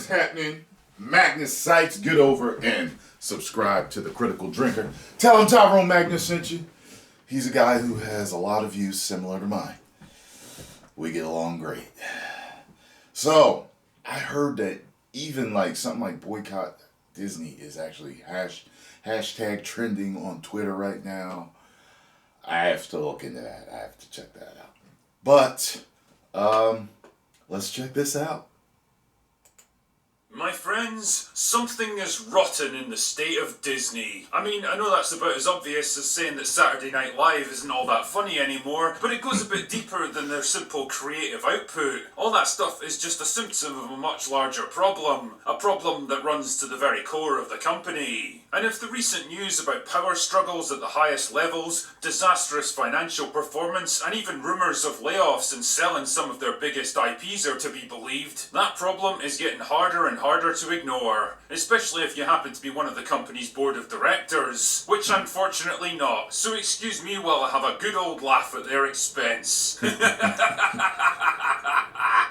happening? Magnus sites, get over and subscribe to the Critical Drinker. Tell him Tyrone Magnus sent you. He's a guy who has a lot of views similar to mine. We get along great. So, I heard that even like something like boycott Disney is actually hashtag trending on Twitter right now. I have to look into that. I have to check that out. But, let's check this out. My friends, something is rotten in the state of Disney. I mean, I know that's about as obvious as saying that Saturday Night Live isn't all that funny anymore, but it goes a bit deeper than their simple creative output. All that stuff is just a symptom of a much larger problem. A problem that runs to the very core of the company. And if the recent news about power struggles at the highest levels, disastrous financial performance, and even rumours of layoffs and selling some of their biggest IPs are to be believed, that problem is getting harder and harder to ignore, especially if you happen to be one of the company's board of directors, which I'm fortunately not, so excuse me while I have a good old laugh at their expense.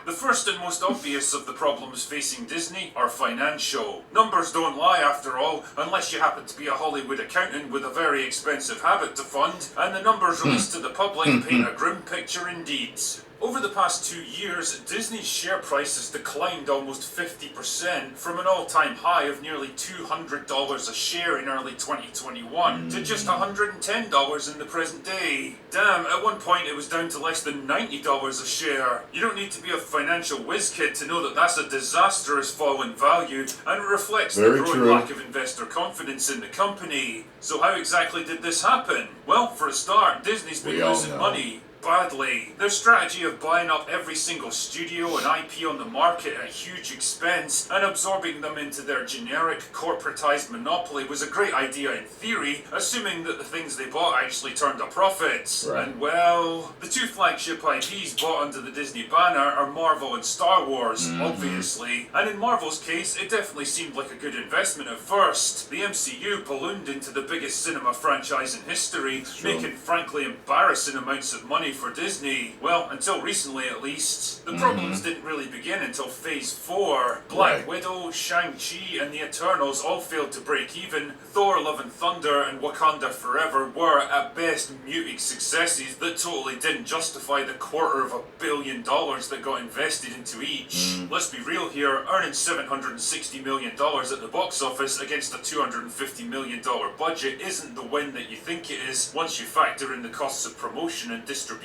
The first and most obvious of the problems facing Disney are financial. Numbers don't lie after all, unless you happen to be a Hollywood accountant with a very expensive habit to fund, and the numbers released to the public paint a grim picture indeed. Over the past 2 years, Disney's share price has declined almost 50% from an all-time high of nearly $200 a share in early 2021 to just $110 in the present day. Damn, at one point it was down to less than $90 a share. You don't need to be a financial whiz kid to know that that's a disastrous fall in value and reflects the growing lack of investor confidence in the company. So how exactly did this happen? Well, for a start, Disney's been losing money. Badly. Their strategy of buying up every single studio and IP on the market at huge expense and absorbing them into their generic corporatized monopoly was a great idea in theory, assuming that the things they bought actually turned a profit. Right. And well, the two flagship IPs bought under the Disney banner are Marvel and Star Wars, obviously. And in Marvel's case, it definitely seemed like a good investment at first. The MCU ballooned into the biggest cinema franchise in history, making frankly embarrassing amounts of money for Disney. Well, until recently at least. The problems didn't really begin until Phase 4. Black Widow, Shang-Chi, and the Eternals all failed to break even. Thor, Love and Thunder, and Wakanda Forever were, at best, muted successes that totally didn't justify the $250 million that got invested into each. Let's be real here, earning $760 million at the box office against a $250 million budget isn't the win that you think it is once you factor in the costs of promotion and distribution.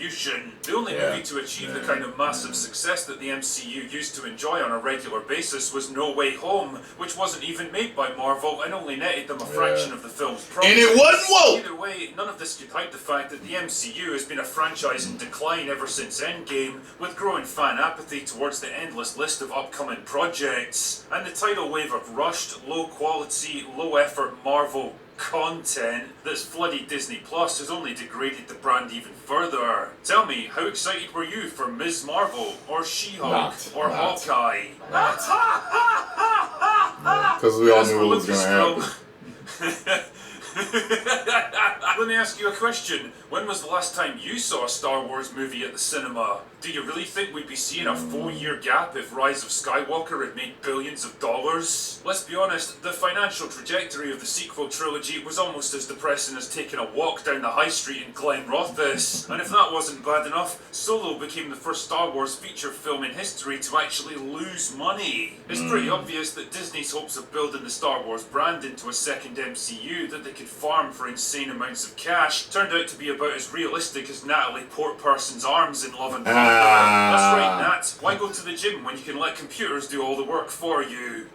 The only movie to achieve the kind of massive success that the MCU used to enjoy on a regular basis was No Way Home, which wasn't even made by Marvel and only netted them a fraction of the film's profit. And it wasn't woke! Either way, none of this could hide the fact that the MCU has been a franchise in decline ever since Endgame, with growing fan apathy towards the endless list of upcoming projects. And the tidal wave of rushed, low-quality, low-effort Marvel content that's flooded Disney Plus has only degraded the brand even further. Tell me, how excited were you for Ms. Marvel, or She-Hulk, or Hawkeye? Because we all knew what was going to happen. Let me ask you a question. When was the last time you saw a Star Wars movie at the cinema? Do you really think we'd be seeing a 4-year gap if Rise of Skywalker had made billions of dollars? Let's be honest, the financial trajectory of the sequel trilogy was almost as depressing as taking a walk down the high street in Glen Rothis. And if that wasn't bad enough, Solo became the first Star Wars feature film in history to actually lose money. It's pretty obvious that Disney's hopes of building the Star Wars brand into a second MCU that they could farm for insane amounts of cash turned out to be about as realistic as Natalie Portperson's arms in Love and Thunder. That's right, Nat. Why go to the gym when you can let computers do all the work for you?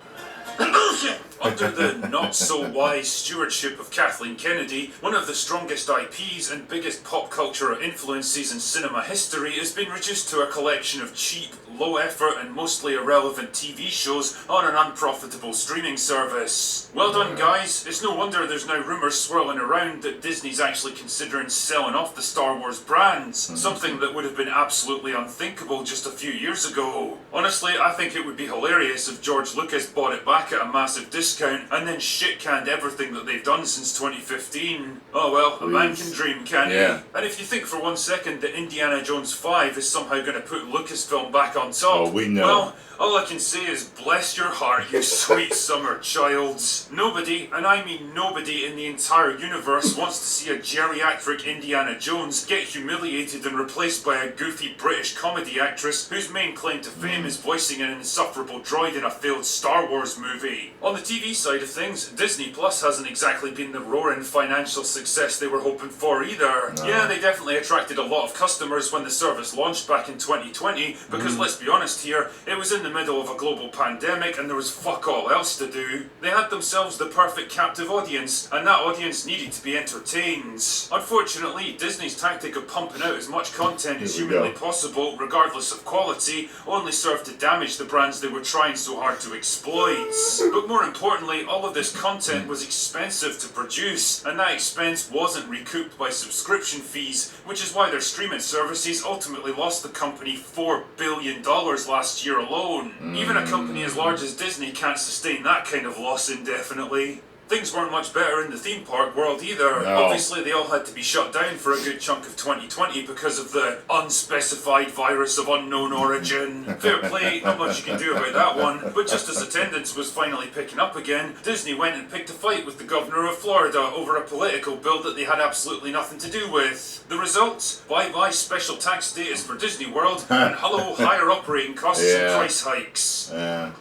Under the not-so-wise stewardship of Kathleen Kennedy, one of the strongest IPs and biggest pop culture influences in cinema history has been reduced to a collection of cheap, low-effort and mostly irrelevant TV shows on an unprofitable streaming service. Well done, guys. It's no wonder there's now rumours swirling around that Disney's actually considering selling off the Star Wars brands, something that would have been absolutely unthinkable just a few years ago. Honestly, I think it would be hilarious if George Lucas bought it back at a massive discount and then shit-canned everything that they've done since 2015. Oh well, a man can dream, can't he? And if you think for 1 second that Indiana Jones 5 is somehow going to put Lucasfilm back on top, we know. well, All I can say is bless your heart, you sweet summer child. Nobody, and I mean nobody in the entire universe, wants to see a geriatric Indiana Jones get humiliated and replaced by a goofy British comedy actress whose main claim to fame is voicing an insufferable droid in a failed Star Wars movie. On the TV side of things, Disney Plus hasn't exactly been the roaring financial success they were hoping for either. No. Yeah, they definitely attracted a lot of customers when the service launched back in 2020, because let's be honest here, it was in the middle of a global pandemic and there was fuck all else to do. They had themselves the perfect captive audience, and that audience needed to be entertained. Unfortunately, Disney's tactic of pumping out as much content as humanly possible, regardless of quality, only served to damage the brands they were trying so hard to exploit. But more importantly, all of this content was expensive to produce, and that expense wasn't recouped by subscription fees, which is why their streaming services ultimately lost the company $4 billion last year alone. Even a company as large as Disney can't sustain that kind of loss indefinitely. Things weren't much better in the theme park world either. No. Obviously, they all had to be shut down for a good chunk of 2020 because of the unspecified virus of unknown origin. Fair play, not much you can do about that one. But just as attendance was finally picking up again, Disney went and picked a fight with the governor of Florida over a political bill that they had absolutely nothing to do with. The result? Bye-bye special tax status for Disney World, and hello higher operating costs and price hikes. Yeah,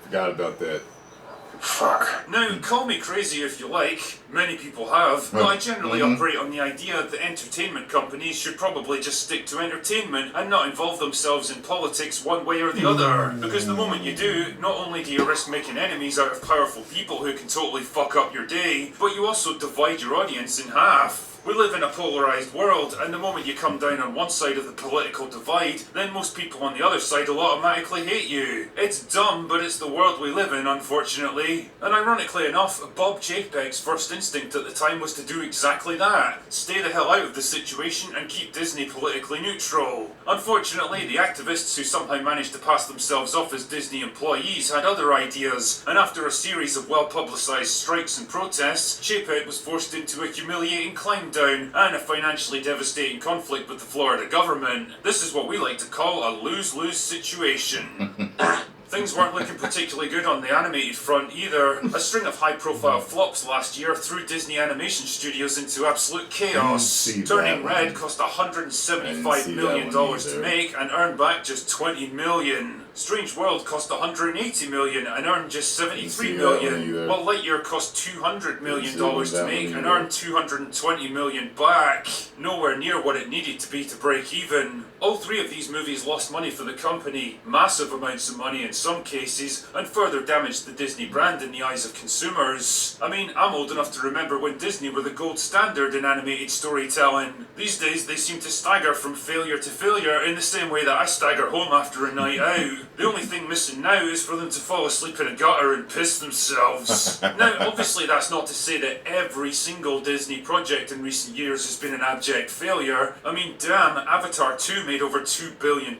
forgot about that. Fuck. Now, call me crazy if you like, many people have, but I generally operate on the idea that entertainment companies should probably just stick to entertainment and not involve themselves in politics one way or the other. Because the moment you do, not only do you risk making enemies out of powerful people who can totally fuck up your day, but you also divide your audience in half. We live in a polarised world, and the moment you come down on one side of the political divide, then most people on the other side will automatically hate you. It's dumb, but it's the world we live in, unfortunately. And ironically enough, Bob Chapek's first instinct at the time was to do exactly that. Stay the hell out of the situation and keep Disney politically neutral. Unfortunately, the activists who somehow managed to pass themselves off as Disney employees had other ideas, and after a series of well-publicised strikes and protests, Chapek was forced into a humiliating climb down and a financially devastating conflict with the Florida government. This is what we like to call a lose-lose situation. Things weren't looking particularly good on the animated front either. A string of high-profile flops last year threw Disney Animation Studios into absolute chaos. Turning Red cost $175 million to make and earned back just $20 million. Strange World cost $180 million and earned just $73 million, while Lightyear cost $200 million to make and earned $220 million back. Nowhere near what it needed to be to break even. All three of these movies lost money for the company, massive amounts of money in some cases, and further damaged the Disney brand in the eyes of consumers. I mean, I'm old enough to remember when Disney were the gold standard in animated storytelling. These days they seem to stagger from failure to failure in the same way that I stagger home after a night out. The only thing missing now is for them to fall asleep in a gutter and piss themselves. Now, obviously that's not to say that every single Disney project in recent years has been an abject failure. I mean, damn, Avatar 2 made over $2 billion,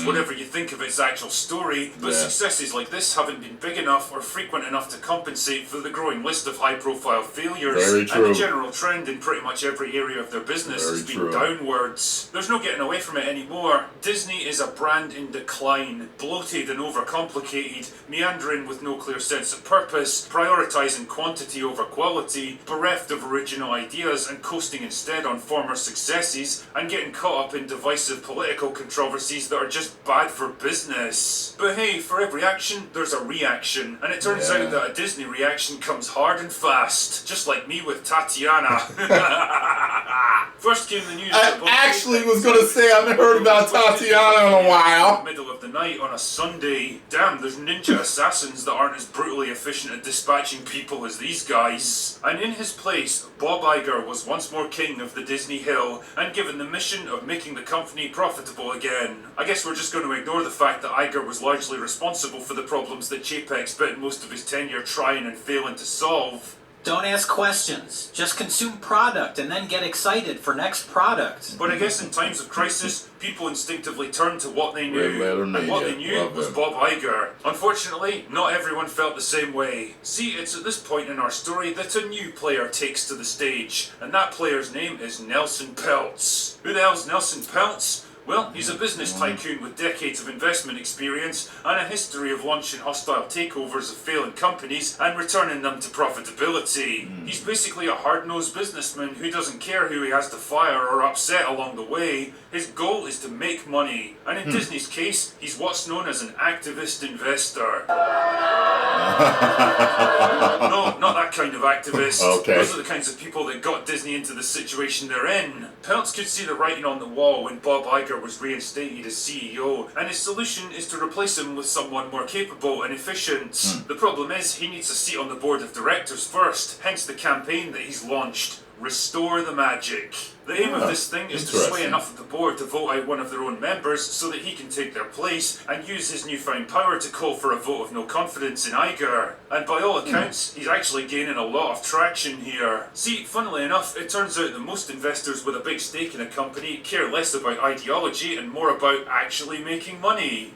whatever you think of its actual story, but successes like this haven't been big enough or frequent enough to compensate for the growing list of high-profile failures. Very true. And the general trend in pretty much every area of their business has been downwards. There's no getting away from it anymore. Disney is a brand in decline, bloated and overcomplicated, meandering with no clear sense of purpose, prioritising quantity over quality, bereft of original ideas and coasting instead on former successes, and getting caught up in divisive political controversies that are just bad for business. But hey, for every action, there's a reaction, and it turns out that a Disney reaction comes hard and fast, just like me with Tatiana. First came the news that I actually was going to say I haven't heard about Tatiana in a while. Middle of the night on a Sunday. Damn, there's ninja assassins that aren't as brutally efficient at dispatching people as these guys. And in his place, Bob Iger was once more king of the Disney Hill and given the mission of making the company profitable again. I guess we're just going to ignore the fact that Iger was largely responsible for the problems that Chapek spent most of his tenure trying and failing to solve. Don't ask questions. Just consume product and then get excited for next product. But I guess in times of crisis, people instinctively turn to what they knew. And what they knew was Bob Iger. Unfortunately, not everyone felt the same way. See, it's at this point in our story that a new player takes to the stage, and that player's name is Nelson Peltz. Who the hell's Nelson Peltz? Well, he's a business tycoon with decades of investment experience and a history of launching hostile takeovers of failing companies and returning them to profitability. He's basically a hard-nosed businessman who doesn't care who he has to fire or upset along the way. His goal is to make money, and in Disney's case, he's what's known as an activist investor. No, not that kind of activist. Okay. Those are the kinds of people that got Disney into the situation they're in. Peltz could see the writing on the wall when Bob Iger was reinstated as CEO, and his solution is to replace him with someone more capable and efficient. The problem is, he needs a seat on the board of directors first, hence the campaign that he's launched. Restore the magic. The aim of this thing is to sway enough of the board to vote out one of their own members so that he can take their place and use his newfound power to call for a vote of no confidence in Iger. And by all accounts, he's actually gaining a lot of traction here. See, funnily enough, it turns out that most investors with a big stake in a company care less about ideology and more about actually making money.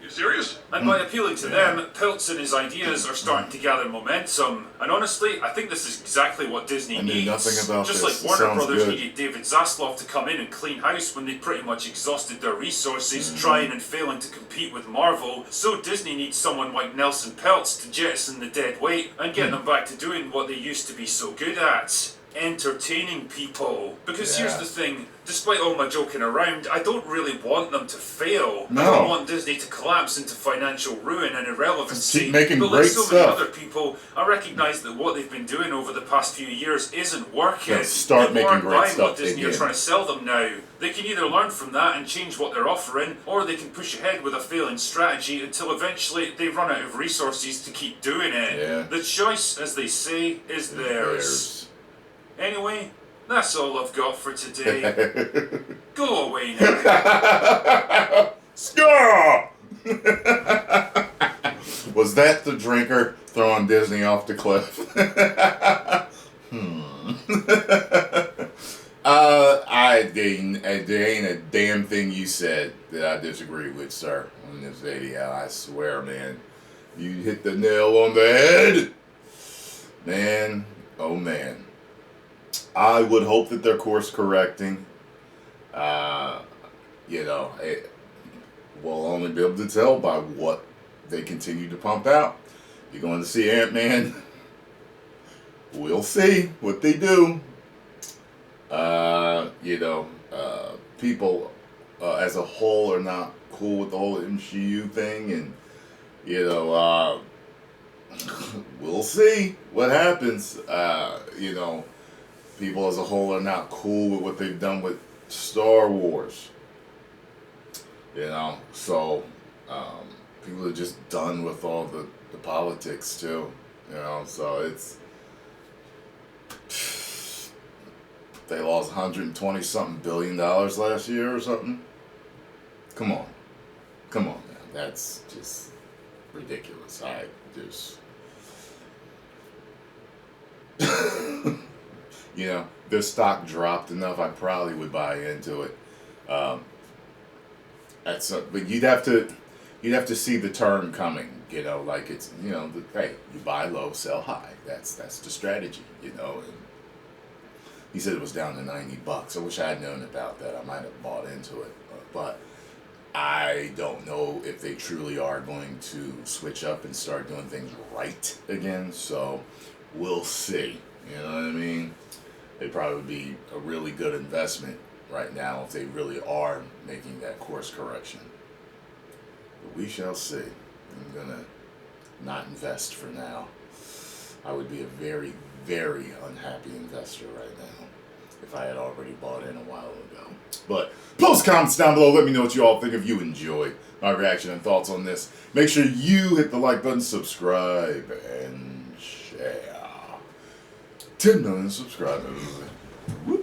You serious? And by appealing to them, Peltz and his ideas are starting to gather momentum. And honestly, I think this is exactly what Disney needs. nothing about Just this. like Warner Sounds Brothers good. needed David Zaslav to come in and clean house when they pretty much exhausted their resources trying and failing to compete with Marvel, so Disney needs someone like Nelson Peltz to jettison the dead weight and get them back to doing what they used to be so good at. Entertaining people. Because here's the thing, despite all my joking around, I don't really want them to fail. No. I don't want Disney to collapse into financial ruin and irrelevancy. Keep making but great like so stuff. many other people, I recognise that what they've been doing over the past few years isn't working. Let's start People making aren't great buying stuff what Disney are again. trying to sell them now. They can either learn from that and change what they're offering, or they can push ahead with a failing strategy until eventually they run out of resources to keep doing it. Yeah. The choice, as they say, is theirs. Anyway, that's all I've got for today. Go away now. Score! Was that the drinker throwing Disney off the cliff? There ain't a damn thing you said that I disagree with, sir, on this video. I swear, man. You hit the nail on the head. Man, oh man. I would hope that they're course correcting. We'll only be able to tell by what they continue to pump out. You're going to see Ant-Man. We'll see what they do. People as a whole are not cool with the whole MCU thing, and we'll see what happens. People as a whole are not cool with what they've done with Star Wars. So people are just done with all the politics too. So they lost $120-something billion last year or something. Come on, man. That's just ridiculous. Their stock dropped enough, I probably would buy into it. But you'd have to see the turn coming. Like it's hey, you buy low, sell high. That's the strategy. And he said it was down to $90. I wish I had known about that. I might have bought into it, but I don't know if they truly are going to switch up and start doing things right again. So we'll see. You know what I mean? They'd probably be a really good investment right now if they really are making that course correction. But we shall see. I'm gonna not invest for now. I would be a very, very unhappy investor right now if I had already bought in a while ago. But post comments down below. Let me know what you all think. If you enjoyed my reaction and thoughts on this, make sure you hit the like button, subscribe, and share. 10 million subscribers. Woo!